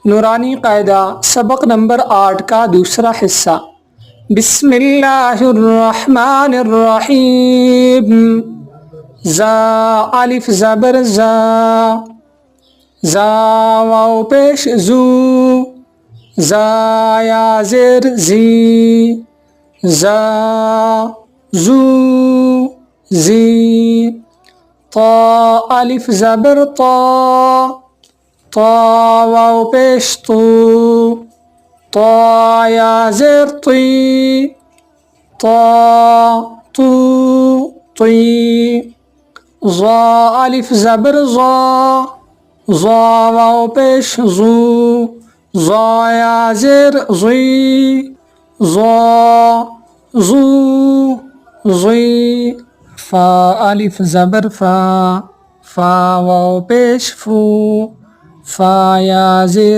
नूरानी कायदा सबक नंबर 8 का दूसरा हिस्सा। बिस्मिल्लाहिर्रहमानिर्रहीम। ज़ा अलिफ ज़बर ज़ा, ज़ा वाव पेश ज़ू, ज़ा या ज़ेर ज़ी, ज़ा ज़ू ज़ी। ता अलिफ ज़बर ता, ता वाव पेश तू, ता या ज़ेर ती, ता तू ती। ज़ा अलिफ ज़बर ज़ा, ज़ा वाव पेश ज़ू, ज़ा या ज़ेर ज़ी, ज़ा ज़ू ज़ी। फ़ा अलिफ ज़बर फ़ा, फ़ा वाव पेश फ़ू, फ़ा या ज़ेर